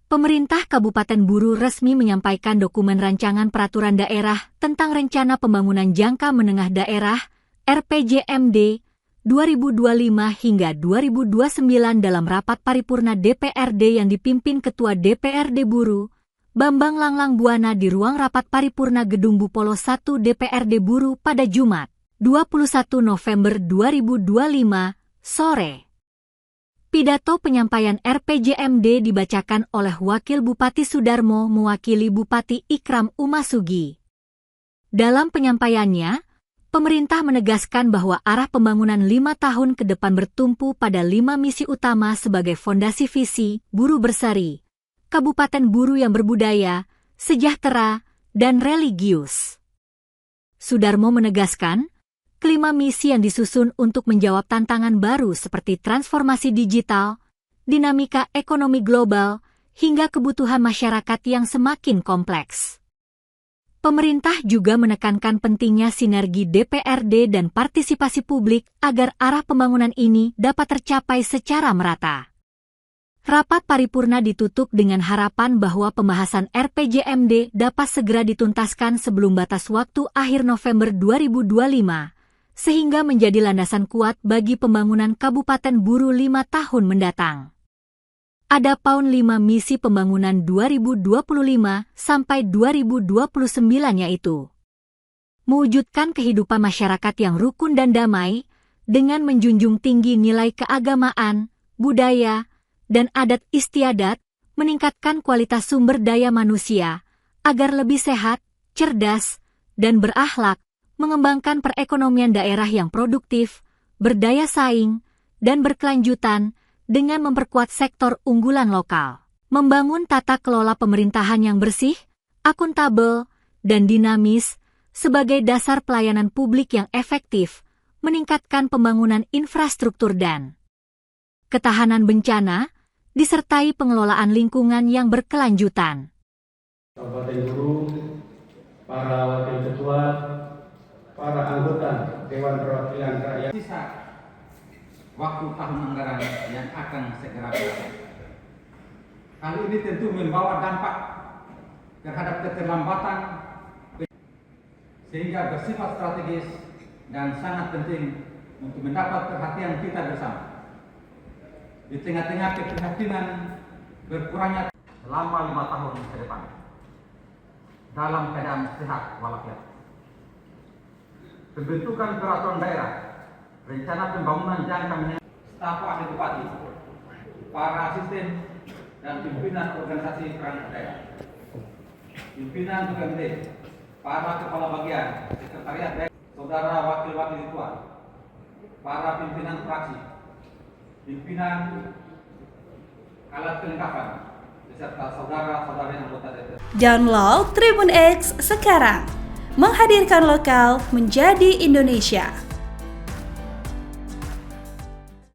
Pemerintah Kabupaten Buru resmi menyampaikan dokumen rancangan peraturan daerah tentang rencana pembangunan jangka menengah daerah (RPJMD) 2025 hingga 2029 dalam rapat paripurna DPRD yang dipimpin Ketua DPRD Buru, Bambang Langlang Buana di ruang rapat paripurna Gedung Bupolo 1 DPRD Buru pada Jumat, 21 November 2025, sore. Pidato penyampaian RPJMD dibacakan oleh Wakil Bupati Sudarmo mewakili Bupati Ikram Umasugi. Dalam penyampaiannya, pemerintah menegaskan bahwa arah pembangunan 5 tahun ke depan bertumpu pada 5 misi utama sebagai fondasi visi Buru Berseri, Kabupaten Buru yang berbudaya, sejahtera, dan religius. Sudarmo menegaskan, kelima misi yang disusun untuk menjawab tantangan baru seperti transformasi digital, dinamika ekonomi global, hingga kebutuhan masyarakat yang semakin kompleks. Pemerintah juga menekankan pentingnya sinergi DPRD dan partisipasi publik agar arah pembangunan ini dapat tercapai secara merata. Rapat paripurna ditutup dengan harapan bahwa pembahasan RPJMD dapat segera dituntaskan sebelum batas waktu akhir November 2025, sehingga menjadi landasan kuat bagi pembangunan Kabupaten Buru 5 tahun mendatang. Ada PAUN 5 misi pembangunan 2025 sampai 2029 yaitu mewujudkan kehidupan masyarakat yang rukun dan damai dengan menjunjung tinggi nilai keagamaan, budaya, dan adat istiadat, meningkatkan kualitas sumber daya manusia agar lebih sehat, cerdas, dan berakhlak, mengembangkan perekonomian daerah yang produktif, berdaya saing, dan berkelanjutan, dengan memperkuat sektor unggulan lokal, membangun tata kelola pemerintahan yang bersih, akuntabel, dan dinamis sebagai dasar pelayanan publik yang efektif, meningkatkan pembangunan infrastruktur dan ketahanan bencana, disertai pengelolaan lingkungan yang berkelanjutan. Kabupaten Buru, para wakil ketua, para anggota Dewan Perwakilan Rakyat. Sisa waktu tahun anggaran yang akan segera berakhir. Hal ini tentu membawa dampak terhadap keterlambatan sehingga bersifat strategis dan sangat penting untuk mendapat perhatian kita bersama. Di tengah-tengah keprihatinan berkurangnya selama 5 tahun ke depan dalam keadaan sehat walafiat. Pembentukan peraturan daerah, rencana pembangunan jangka menengah, staf ahli bupati, para asisten dan pimpinan organisasi perangkat daerah, pimpinan BPMD, para kepala bagian, sekretariat daerah, saudara wakil-wakil ketua, para pimpinan fraksi, pimpinan alat kelengkapan, beserta saudara-saudari anggota DPR. Download Tribun X sekarang, menghadirkan lokal menjadi Indonesia.